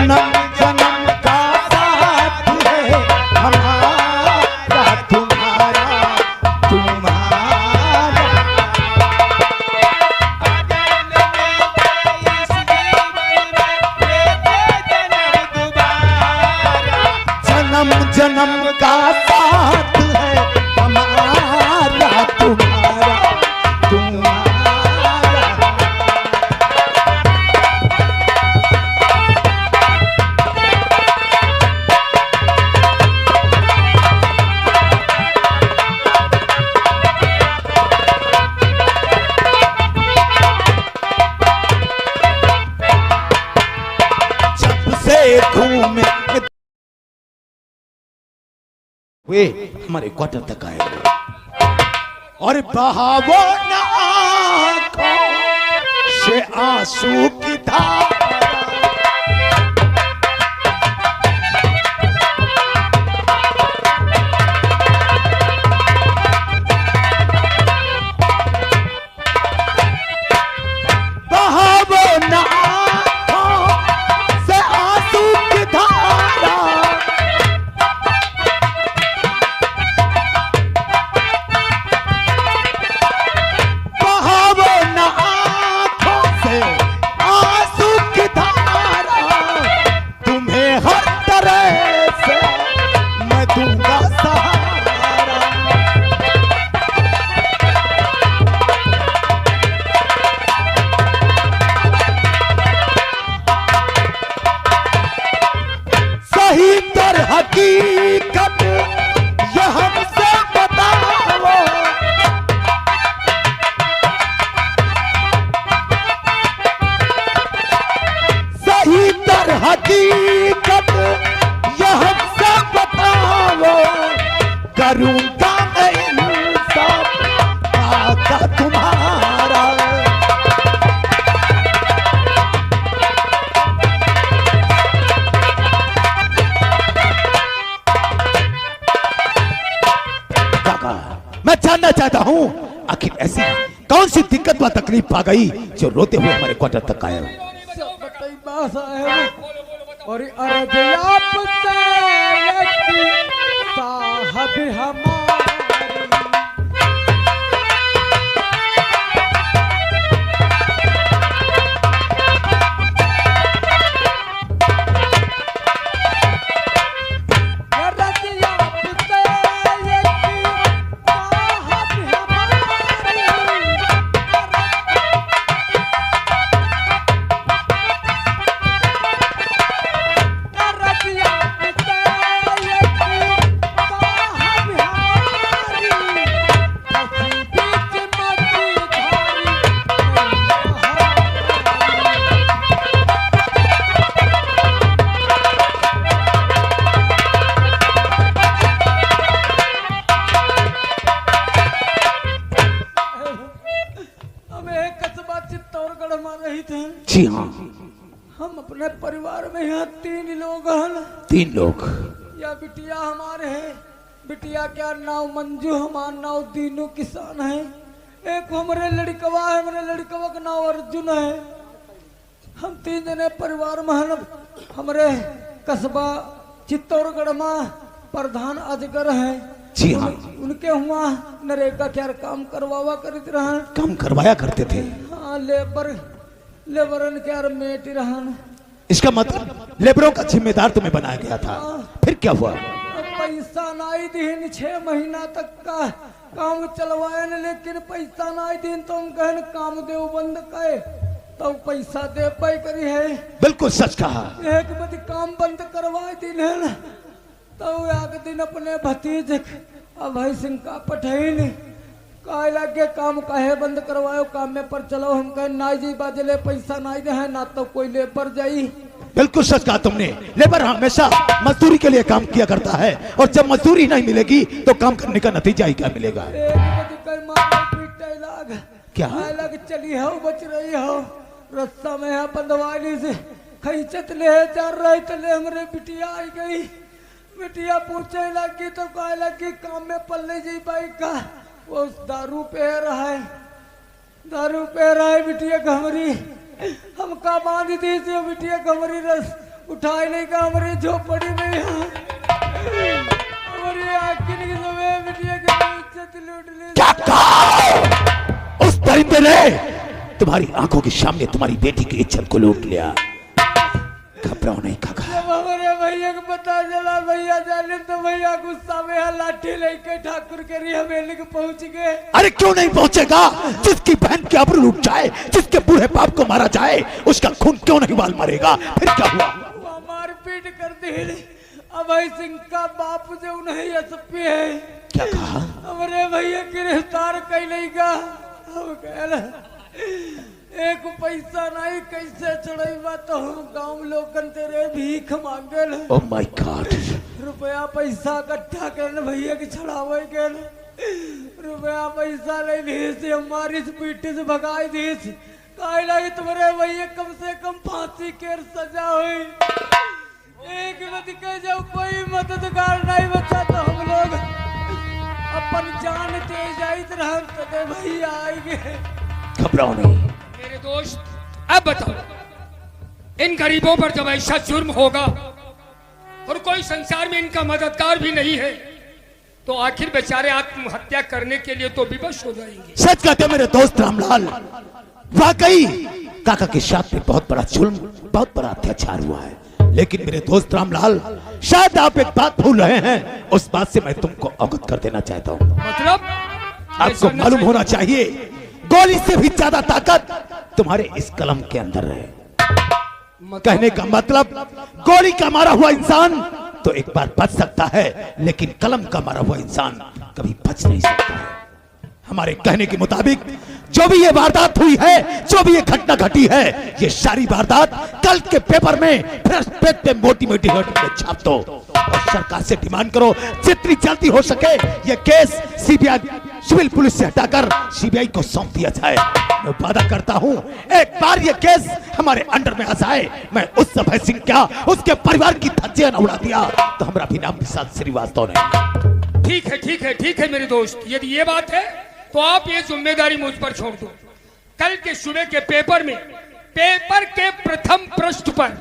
जन्म जन्म का साथ है हमारा तुम्हारा तुम्हारा। जन्म जन्म का साथ है हमारा तुम्हारा तुम्हारा। घूमे वे हमारे क्वार्टर तक आए और बहावो न आंखों से आंसू की धारा। बहावो न हकीकत ये हमसे बताओ। सही तर हकीकत ये हमसे बताओ। करूंगा मैं इंसाफ आका तुम्हारा। मैं जानना चाहता हूं आखिर ऐसी कौन सी दिक्कत व तकलीफ आ गई जो रोते हुए हमारे क्वार्टर तक आए। और अर्ज आपसे साहब हमारे जी हाँ, हम अपने परिवार में यहाँ 3 लोग हैं। 3 लोग या बिटिया हमारे हैं। बिटिया क्या नाव मंजू, हमारा नाव दीनू किसान है। एक हमारे लड़कवा है, हमारे लड़कवा का नाव अर्जुन है। हम 3 जने परिवार में हैं। हमारे कस्बा चित्तौड़गढ़ में प्रधान अजगर है। जी हाँ, उनके हुआ नरेगा क्या काम करवावा करते रहे। काम करवाया करते थे। हाँ, लेबरन के यार मेट रहन। इसका मतलब लेबरों का जिम्मेदार तुम्हें बनाया गया था। फिर क्या हुआ? पैसा नहीं दीन 6 महीना तक का काम चलवाए, लेकिन पैसा नहीं दीन तो हम कहन काम देव बंद करे तो पैसा दे पाई करी है। बिल्कुल सच कहा। एक बदी काम बंद करवाए दिन है तो आगे दिन अपने भतीज अभय सिंह का पठैन कहे लगे काम काहे बंद करवाओ, काम में पर चलो। हम कहे ना जी बाजले पैसा नहीं दे ना तो कोई लेबर जाई। बिल्कुल सच कहा तुमने। लेबर हमेशा मजदूरी के लिए काम किया करता है और जब मजदूरी नहीं मिलेगी तो काम करने का नतीजा ही क्या मिलेगा? क्या लग चली हो बच रही हो रास्ता में है बंदवानी से खींचत ले जा रही तो ले हमारे बिटिया आई गई। बिटिया पूछने लगी तो कहे लगी काम में पल्ले जी बाइक का वो दारू पे रहा है, दारू पे रहा है। बिटिया घमरी हम का बांध दी थी बिटिया घमरी रस उठाए नहीं का हमारे झोपड़ी में यहाँ हमारी आखिर की समय बिटिया की इज्जत लूट ली। क्या कहा? उस दरिंदे ने तुम्हारी आंखों के सामने तुम्हारी बेटी की इज्जत को लूट लिया। घबराओ नहीं काका। जब हमारे भैया को पता चला भैया जाने तो भैया गुस्सा में लाठी लेके ठाकुर के लिए हवेली को पहुंच गए। अरे क्यों नहीं पहुंचेगा? जिसकी बहन की आबरू लूट जाए, जिसके बूढ़े बाप को मारा जाए, उसका खून क्यों नहीं बाल मारेगा? फिर क्या हुआ? मारपीट कर दी। अभय सिंह का बाप जो उन्हें एसपी है। क्या कहा? हमारे भैया गिरफ्तार कैलेगा। हम कहला एक पैसा नहीं कैसे चढ़ेबा तो हम गांव लोगन तेरे भीख मांगल। Oh my God. रुपया पैसा इकट्ठा कर भैया के छड़ावे के रुपया पैसा ले ली से हमारी बेटी से भगाई दी। कहे लगी तुम्हारे भैया कम से कम फांसी के सजा हुई। एक मत कह जब कोई मददगार नहीं बचा तो हम लोग अपन जान दे जाई तो भैया आएंगे। घबराओ नहीं मेरे दोस्त। अब बताओ, इन गरीबों पर जब ऐसा जुर्म होगा और कोई संसार में इनका मददगार भी नहीं है तो आखिर बेचारे आत्महत्या करने के लिए तो विवश हो जाएंगे। सच कहते मेरे दोस्त रामलाल, वाकई काका के साथ में बहुत बड़ा जुल्म, बहुत बड़ा अत्याचार हुआ है। लेकिन मेरे दोस्त रामलाल, शायद आप एक बात भूल रहे हैं। उस बात से मैं तुमको अवगत कर देना चाहता हूँ। मतलब आपको मालूम होना चाहिए, गोली से भी ज्यादा ताकत तुम्हारे इस कलम के अंदर है। कहने का मतलब, गोली का मारा हुआ इंसान तो एक बार बच सकता है, लेकिन कलम का मारा हुआ इंसान कभी बच नहीं सकता है। हमारे कहने के मुताबिक जो भी ये वारदात हुई है, जो भी ये घटना घटी है, ये सारी वारदात कल के पेपर में फ्रंट पेज पे मोटी मोटी हेडिंग में छाप दो और सरकार से डिमांड करो जितनी जल्दी हो सके ये केस सीबीआई सिविल पुलिस से हटाकर सीबीआई को सौंप दिया जाए। मैं वादा करता हूं, एक बार ये केस हमारे अंडर में आ जाए, मैं उस अभय सिंह क्या उसके परिवार की धज्जियां न उड़ा दिया तो हमारा भी नाम विशाल श्रीवास्तव नहीं। ठीक है ठीक है ठीक है मेरे दोस्त, यदि ये बात है तो आप ये जिम्मेदारी मुझ पर छोड़ दो। कल के सुबह के पेपर में, पेपर के प्रथम पृष्ठ पर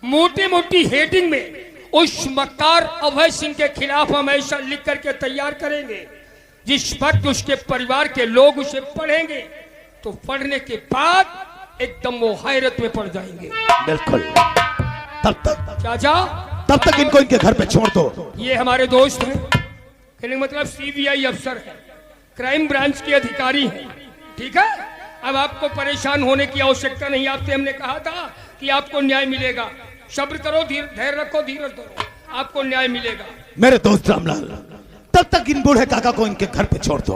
मोटी मोटी हेडिंग में उस मक्कार अभय सिंह के खिलाफ हम ऐसा लिख करके तैयार करेंगे, जिस वक्त उसके परिवार के लोग उसे पढ़ेंगे तो पढ़ने के बाद एकदम वो हैरत में पड़ जाएंगे। बिल्कुल। तब तक चाचा, तब तक इनको इनके घर पे छोड़ दो। ये हमारे दोस्त हैं, कहने का मतलब सीबीआई अफसर है, क्राइम ब्रांच के अधिकारी हैं, ठीक है। अब आपको परेशान होने की आवश्यकता नहीं। आपसे हमने कहा था कि आपको न्याय मिलेगा। सब्र करो, धैर्य रखो, धीरज धरो, आपको न्याय मिलेगा। मेरे दोस्त रामलाल, तब तक इन बूढ़े काका को इनके घर पे छोड़ दो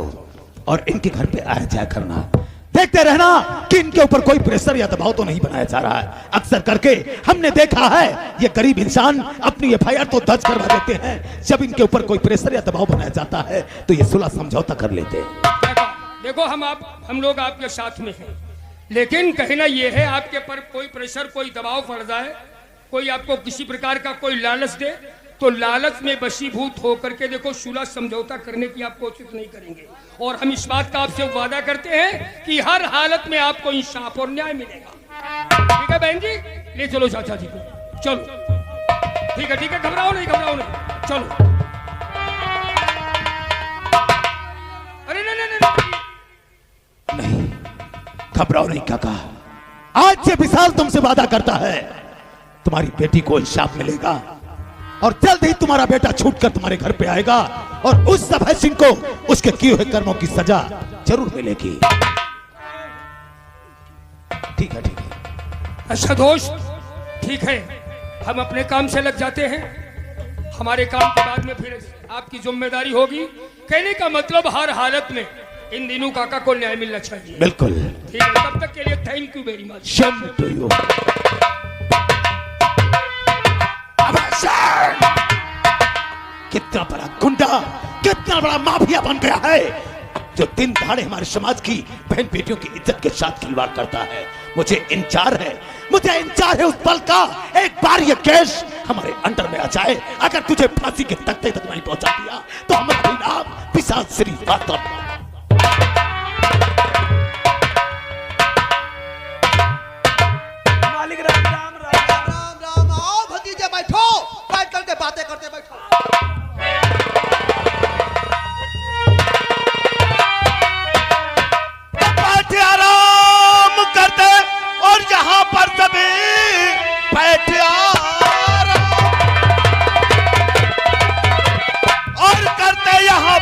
और इनके घर पे आया जाया करना। देखते रहना कि इनके ऊपर कोई प्रेशर या दबाव तो नहीं बनाया जा रहा है। अक्सर करके हमने देखा है ये गरीब इंसान अपनी एफआईआर तो दर्ज करवा देते हैं, जब इनके ऊपर कोई प्रेशर या दबाव बनाया जाता है तो ये सुलह समझौता कर लेते हैं। देखो हम लोग आपके साथ में हैं, लेकिन कहना यह है आपके पर कोई प्रेशर, कोई दबाव पड़ जाए, कोई आपको किसी प्रकार का कोई लालच दे तो लालच में वशीभूत होकर के देखो सुलह समझौता करने की आप कोशिश नहीं करेंगे। और हम इस बात का आपसे वादा करते हैं कि हर हालत में आपको इंसाफ और न्याय मिलेगा। ठीक है बहन जी, ले चलो चाचा जी को, चलो। ठीक है, घबराओ नहीं, चलो। अरे नहीं, घबराओ नहीं काका। आज से विशाल तुमसे वादा करता है तुम्हारी बेटी को इंसाफ मिलेगा और जल्द ही तुम्हारा बेटा छूटकर तुम्हारे घर पे आएगा और उस अभय सिंह को उसके किए हुए कर्मों की सजा जरूर मिलेगी। ठीक है। अच्छा दोस्त, ठीक है, हम अपने काम से लग जाते हैं। हमारे काम के बाद में फिर आपकी जिम्मेदारी होगी। कहने का मतलब हर हालत में इन दिनों काका को न्याय मिलना चाहिए। बिल्कुल। ठीक है, तब तक के लिए thank you very much. Shame to you. कितना बड़ा गुंडा, कितना बड़ा माफिया बन गया है जो दिन दहाड़े हमारे समाज की बहन बेटियों की इज्जत के साथ खिलवाड़ करता है। मुझे इंतजार है उस पल का, एक बार ये केस हमारे अंडर में आ जाए। अगर तुझे फांसी के तख्ते तक नहीं पहुंचा दिया तो हमारा भी नाम विशाल श्रीवास्तव। मालिक राम राम राम राम राम राम।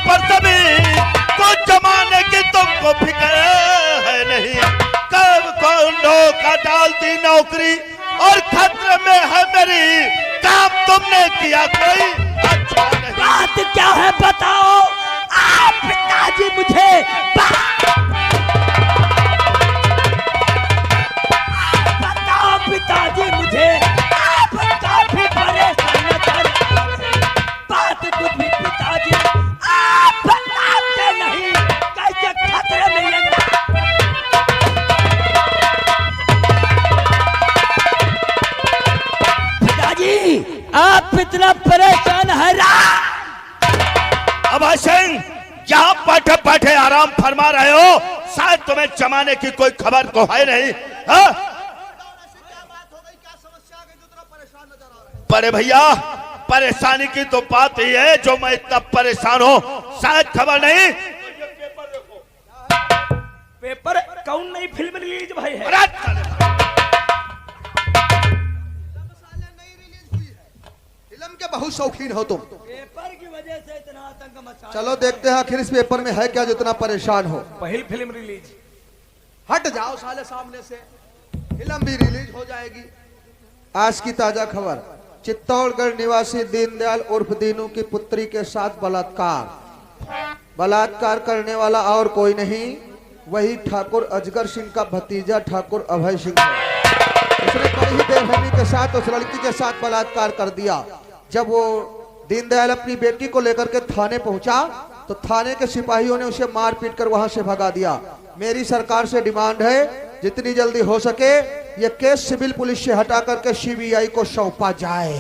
पर सभी कुछ जमाने की तुमको फिक्र है नहीं। कब कौन धोखा डालती नौकरी और खतरे में है मेरी, काम तुमने किया कोई अच्छा नहीं। बात क्या है बताओ आप पिताजी मुझे बताओ पिताजी मुझे आप काफी परेशान कर बात कुछ भी पिताजी आप बताते नहीं कैसे खतरे में ये पिताजी आप इतना परेशान है अभय सिंह यहाँ बैठे बैठे आराम फरमा रहे हो, शायद तुम्हें जमाने की कोई खबर तो है नहीं। हाँ? पर भैया परेशानी की तो बात ही है, जो मैं इतना परेशान हूँ शायद खबर नहीं। पेपर कौन नई फिल्म रिलीज भाई है? फिल्म के बहुत शौकीन हो तुम। पेपर की वजह से इतना आतंक मचा। चलो देखते हैं आखिर इस पेपर में है क्या जो इतना परेशान हो। पहली फिल्म रिलीज। हट जाओ साले सामने से, फिल्म भी रिलीज हो जाएगी। आज की ताजा खबर, चित्तौड़गढ़ निवासी दीनदयाल उर्फ दीनू की पुत्री के साथ बलात्कार करने वाला और कोई नहीं, वही ठाकुर अजगर सिंह का भतीजा ठाकुर अभय सिंह है। उसने बड़ी ही बेरहमी के साथ उस लड़की के साथ बलात्कार कर दिया। जब वो दीनदयाल अपनी बेटी को लेकर के थाने पहुंचा तो थाने के सिपाहियों ने उसे मार पीट कर वहां से भगा दिया। मेरी सरकार से डिमांड है जितनी जल्दी हो सके ये केस सिविल पुलिस से हटा करके सीबीआई को सौंपा जाए।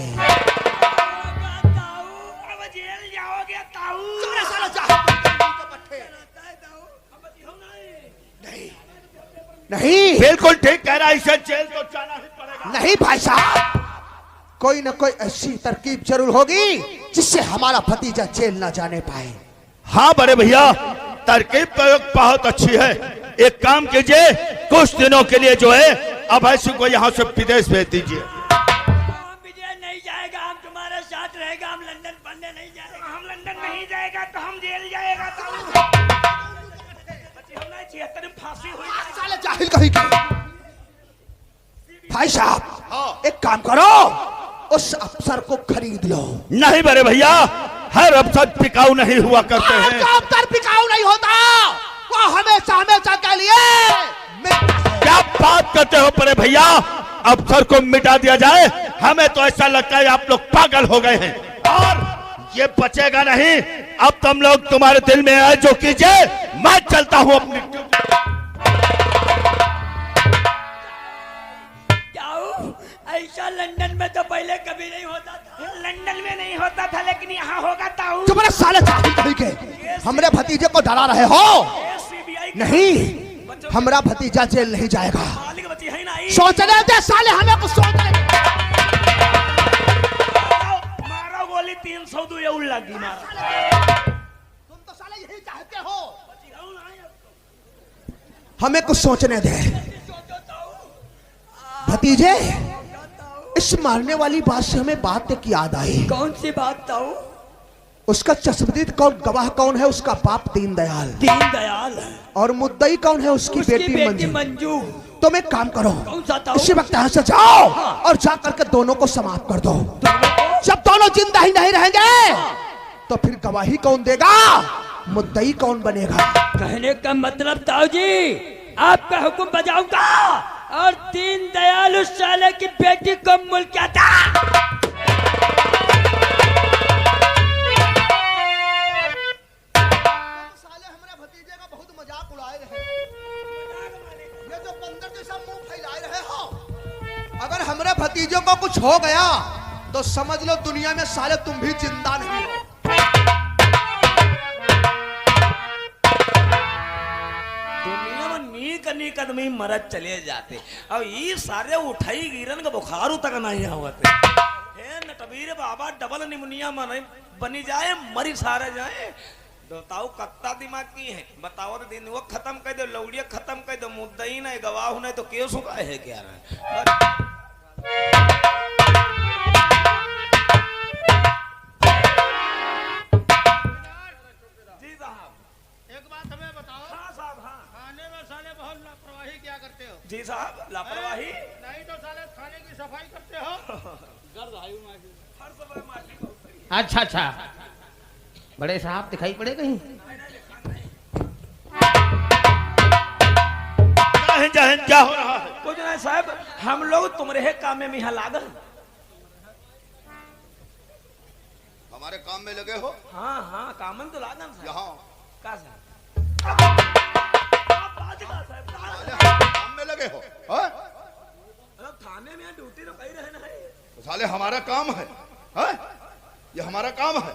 नहीं बिल्कुल ठीक कह रहा है, इसे जेल तो जाना ही पड़ेगा। नहीं भाई साहब, कोई न कोई ऐसी तरकीब जरूर होगी जिससे हमारा भतीजा जेल ना जाने पाए। हाँ बड़े भैया तरकीब तो बहुत अच्छी है। एक काम कीजिए, कुछ दिनों के लिए जो है अभय सिंह को यहाँ से विदेश भेज दीजिए। विजय नहीं जाएगा, हम तुम्हारे साथ रहेगा। हम लंदन पढ़ने नहीं जाएगा। हम लंदन नहीं जाएगा तो हम जेल जाएगा। फांसी हुई जाहिल कहीं की। भाई साहब एक काम करो, उस अफसर को खरीद लो। नहीं बड़े भैया, हर अफसर टिकाऊ नहीं हुआ करते हैं। अफसर टिकाऊ नहीं होता, वो हमेशा हमेशा के लिए। क्या बात करते हो बड़े भैया, अफसर को मिटा दिया जाए? हमें तो ऐसा लगता है आप लोग पागल हो गए हैं और ये बचेगा नहीं। अब तुम लोग तुम्हारे दिल में है जो कीजिए, मैं चलता हूँ अपनी। ऐसा लंदन में तो पहले कभी नहीं होता था। लंदन में नहीं होता था लेकिन यहाँ होगा। ताऊ तुम्हारे साले जाहिल कहीं के, हमरे भतीजे को डरा रहे हो? नहीं, हमारा भतीजा जेल नहीं जाएगा। सोचने दे साले, हमें कुछ सोचने। मारो गोली 302 ये लगी मारा। तुम तो साले यही चाहते हो, हमें कुछ सोचने दे। भतीजे, इस मारने वाली बात से हमें बात एक याद आई। कौन सी बात ताऊ? उसका चश्मदीद कौन, गवाह कौन है? उसका बाप दीनदयाल। दीनदयाल। और मुद्दई कौन है? उसकी बेटी मंजू। तुम एक काम करो, कौन सा ताऊ? इसी वक्त यहाँ से जाओ और जा करके दोनों को समाप्त कर दो। जब दोनों जिंदा ही नहीं रहेंगे तो फिर गवाही कौन देगा? मुद्दई कौन बनेगा? कहने का मतलब ताऊ जी, आपका हुक्म बजाऊंगा और दीनदयाल उस साले की बेटी को मुल्क आता। साले हमारे भतीजे का बहुत मजाक उड़ाए रहे। ये जो बंदर जैसा मुंह फैलाए रहे हो, अगर हमारे भतीजों को कुछ हो गया तो समझ लो दुनिया में साले तुम भी जिंदा नहीं हो। नीक आदमी मरद चले जाते। अब ये सारे उठाई गिरन का बुखार तक नहीं होते। नटवीर बाबा डबल निमोनिया बनी जाए, मरी सारे जाए। बताओ कत्ता दिमाग की है? बताओ तो दिन वो खत्म कर दो, लौड़िया खत्म कर दो, मुद्दई नहीं गवाह नहीं तो केस हुआ है क्या? अच्छा अच्छा, बड़े साहब दिखाई पड़े कहीं? क्या हो रहा है? कुछ नहीं साहब, हम लोग तुम्हारे काम में यहाँ लागल। हमारे काम में लगे हो? हाँ हाँ, काम में तो लागल साहब। यहाँ का साहब? काम में लगे हो? हाँ? थाने में ड्यूटी तो कहीं रहना है। तो साले हमारा काम है, हाँ? ये हमारा काम है।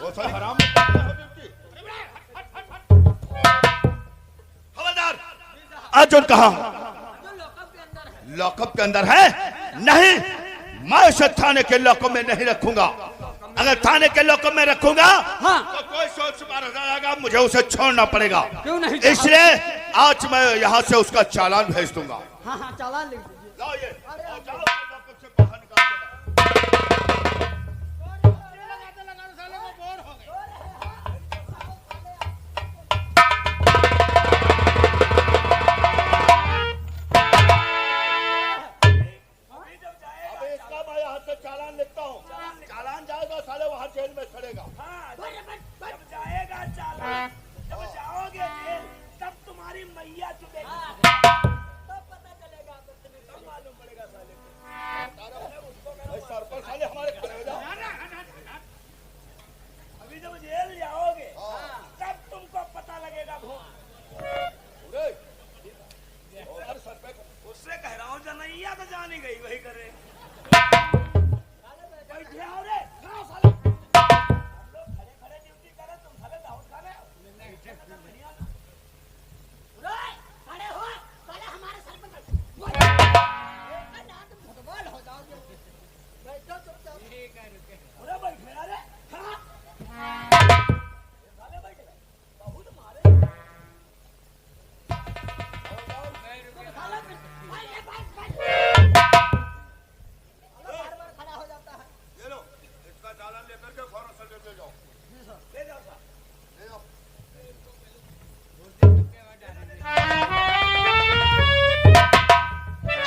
वो साले हराम में करते हो ड्यूटी। खबरदार, अर्जुन कहाँ? लॉकअप के अंदर है? नहीं, मैं उसे थाने के लॉकअप में नहीं रखूंगा। अगर थाने के लॉकअप में रखूंगा तो कोई सोच मार जाएगा, मुझे उसे छोड़ना पड़ेगा। क्यों नहीं? इसलिए आज मैं यहाँ से उसका चालान भेज दूंगा। हाँ हाँ, चालान लिख दीजिए। लाओ ये, और जाओ लॉकअप से बाहर निकाल देना। अब इसका मैं यहाँ से चालान लिखता हूँ। चालान जाएगा, साले वहाँ जेल में सड़ेगा। जब जाएगा चालान, जब जाओगे जेल, तब तुम्हारी मैया चुकेगी। तब पता चलेगा, तब मालूम पड़ेगा साले को। सर पर साले हमारे खड़े हो जाओ। अभी जब जेल जाओगे, तब तुमको पता लगेगा। अरे, और सर पे उससे कह रहा हूँ, जनैया तो जानी गई, वही करे। बैठे आओ रे, खाओ साले। हम लोग खड़े खड़े ड्यूटी करें, तुम साले दाऊद खा रहे हो। खड़े हो, साले हमारे सर पे तुम फुटबॉल हो जाओगे। बैठो चुपचाप। अरे बैठे अरे, हाँ। साले बैठे, बहुत मारे। बार-बार खड़ा हो जाता है। ये लो, इसका चालान लेकर के फौरन से ले जाओ। ले जाओ साहब। ले जाओ।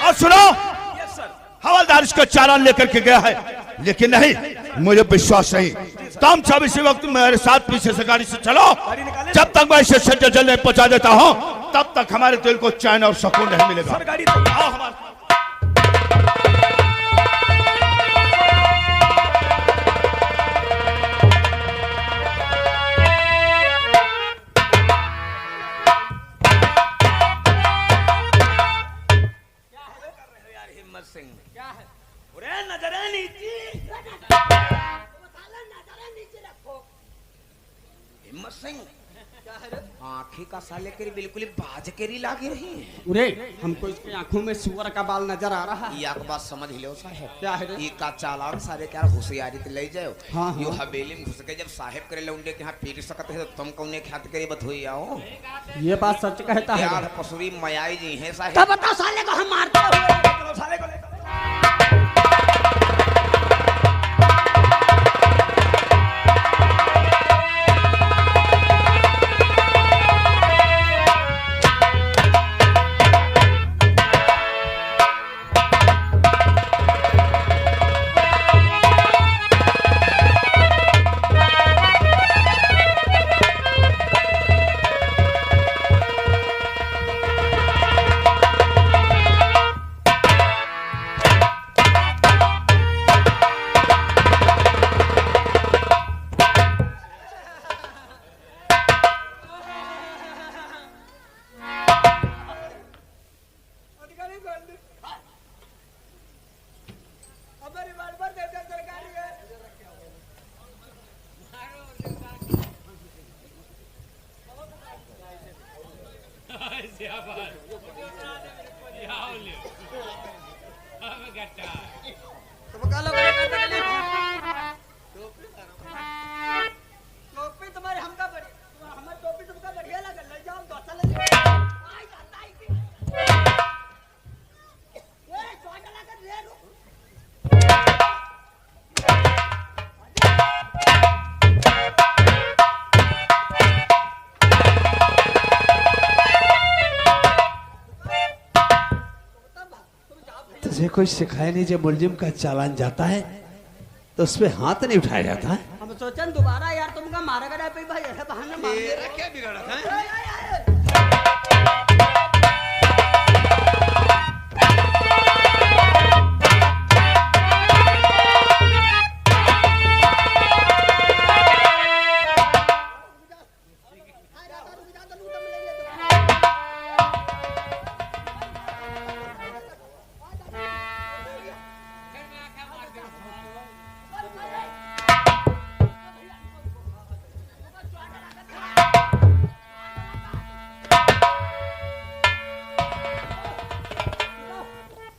और सुनो, यस सर। हवलदार इसका चालान लेकर के गया है, लेकिन नहीं, मुझे विश्वास नहीं। तुम सब इसी वक्त मेरे साथ पीछे से गाड़ी से चलो। जब तक मैं इसे सज्जन जेल में पहुंचा देता हूं, तब तक हमारे दिल को चैन और सुकून नहीं मिलेगा। सर गाड़ी तैयार। आओ हमारे यार हिम्मत सिंह क्या है? अरे नजरे नीची। साला नजरें नीचे रखो। हिम्मत सिंह आंखें का साले के बिल्कुल ही बाज केरी लागी रही है। उरे, हमको इसकी आंखों में सुअर का बाल नजर आ रहा है। ये एक बात समझ लो साहब। क्या है रे? ये का चालान सारे क्या होशियारी ते ले जाओ। हाँ, हाँ। यो हवेली में घुस के जब साहेब करे लौंडे के हाथ पीट सकते है, तो तुम कौने ख्यात करे बधोई आओ। ये बात सच कहता है। यार पसुरी मयाई जी है साहेब। तब बताओ साले को हम मारते हुए। चलो साले को ले। टोपी तुम्हारी हमका बड़ी, हमारी टोपी तुमका बढ़िया लगे। ले जाओ दोस्त ले जाओ। आई जाता है कि ये छोटा लगा ले लो। कोई सिखाया नहीं, जब मुलजिम का चालान जाता है तो उस पर हाथ नहीं उठाया जाता है। हम सोचन दोबारा यार तुमका मारेगा ना भाई ऐसे बहाने मार तेरा क्या बिगाड़ा था?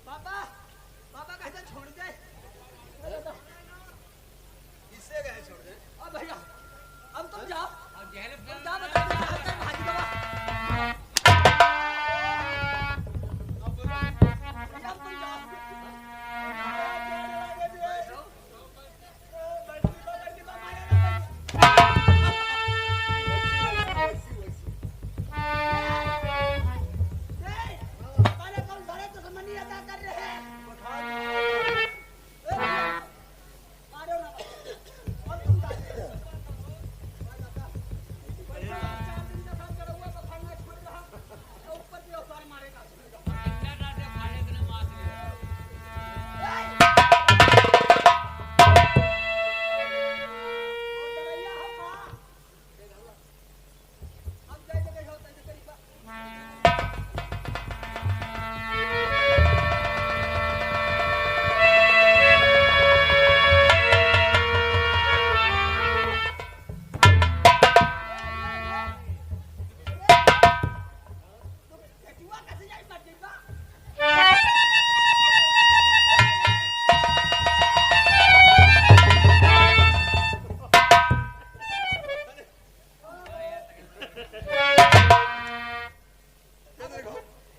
पापा पापा कैसे छोड़ दे किससे गए छोड़ दे? अब भैया अब तुम जाओ तुम जाओ बता भाजी दवा अब तुम जाओ अरे कौन बड़े तो समझ नहीं अदा कर रहे हैं मारो ना अब तुम जाओ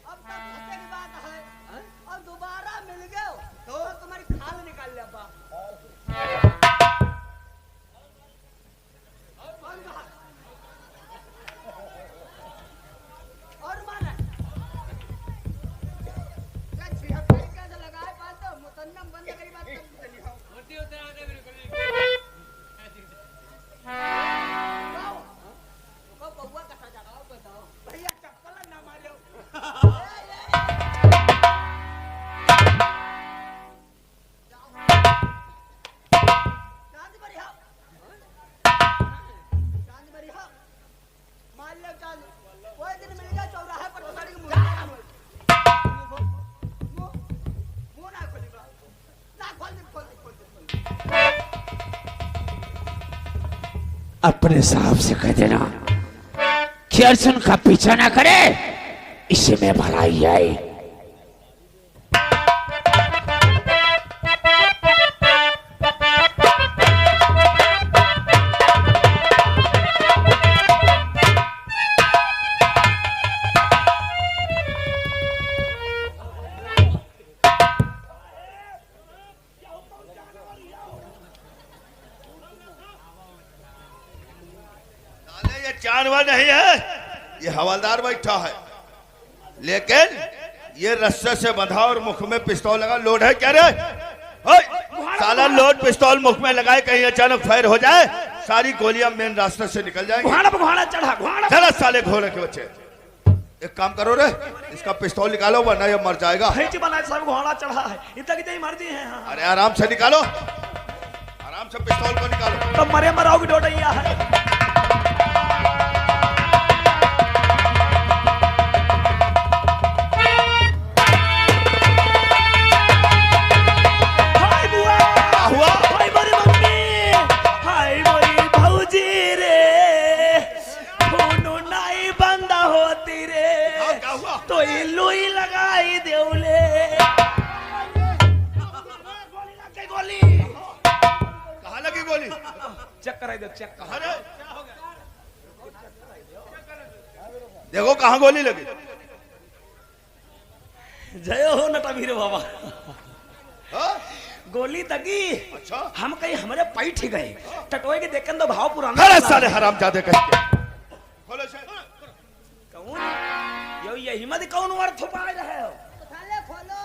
अब तक हंसने की बात है और दोबारा मिल गए तो तुम्हारी खाल निकाल ले अब्बा और माना क्या छिहत्तर कैसे लगाए पास तो मुतन्नम बंद करी बात कर चली हो तो बउआ कैसा जा रहा बताओ भैया चप्पल ना मारो चांद बढ़िया मान लो चांद कोई दिन मिल गया चौराहे पर घोसाड़ी के मुंह ना खोली ना खोल दे अपने साहब से कह देना कि अर्जुन का पीछा ना करे, इससे में भलाई आए। साले ये जानवर नहीं है, ये हवलदार बैठा है, लेकिन ये रस्से से बंधा और मुख में पिस्तौल लगा। लोड है क्या रे? ओए, साला लोड पिस्तौल मुख में लगाए, कहीं अचानक फायर हो जाए, सारी गोलियां मेन रास्ते से निकल जाएंगी। घोड़ा चढ़ा घोड़ा चला साले घोड़े के बच्चे, एक काम करो रे, इसका पिस्तौल निकालो वरना ये मर जाएगा। खींच बना सब घोड़ा चढ़ा है इतना की तेरी मर्जी है। हाँ अरे आराम से निकालो, आराम से पिस्तौल को निकालो। तो मरे मराओ की डोडैया है। हाय बुआ, हुआ? हाय मेरी मम्मी, हाय मेरी भौजी रे, खूनो नाई बंदा होती रे, क्या हुआ? तो ये लुई लगाई देवले। गोली कहाँ लगी गोली? चेक कराई दो, चेक करा। अरे देखो कहाँ गोली लगी। जय हो नटवीर बाबा। हाँ? गोली दगी, अच्छा। हम कहीं हमारे पैठ ही गए, टटोए के देखन तो भाव पुराना। अरे साले हरामजादे कहीं के। खोलो से। कौन यो यही मत कौन अर्थ पाए रहे हो? साले खोलो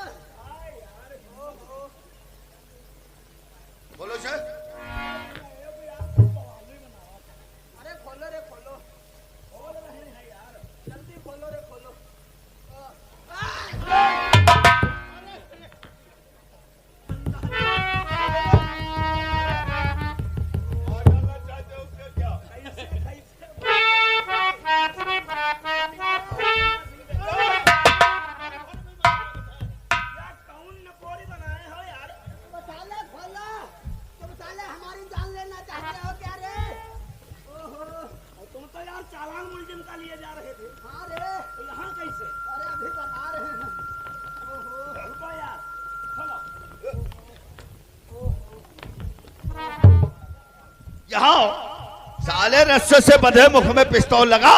यहाँ साले रस्से से बंधे मुख में पिस्तौल लगा।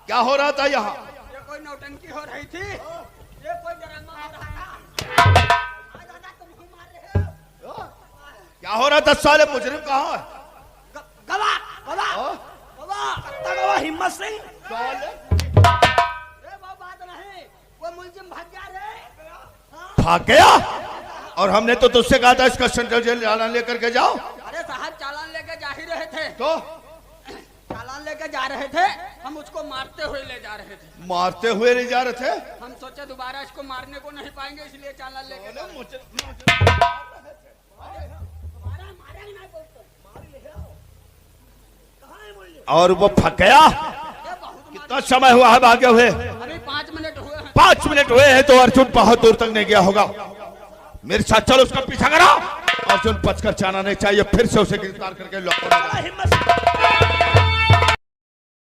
क्या हो रहा था यहाँ? ये कोई नौटंकी हो रही थी, ये कोई ड्रामा हो रहा था। दादा तुम ही मार रहे हो। क्या हो रहा था? साले मुजरिम कहाँ है? गवाह गवाह हाँ? गवाह हिम्मत सिंह। साले ये वो बात नहीं, वो मुलजिम भाग गया रे। भाग गया? और हमने तो तुझसे कहा था इसका सेंट्रल जेल चालान लेकर के जाओ। अरे साहब चालान लेके जा ही रहे थे, तो चालान लेके जा रहे थे, हम उसको मारते हुए ले जा रहे थे। मारते हुए ले जा रहे थे? हम सोचे दोबारा इसको मारने को नहीं पाएंगे, इसलिए चालान लेके जा रहे थे। दोबारा मारेंगे नहीं बोलते। और वो भाग गया? ये बहुत कितना समय हुआ है भागे हुए? अभी 5 मिनट हुए हैं। 5 मिनट हुए हैं तो अर्जुन बहुत दूर तक नहीं गया होगा। मेरे साथ चलो, उसका पीछा करो। अर्जुन बचकर जाना नहीं चाहिए, फिर से उसे गिरफ्तार करके लॉक हिम्मत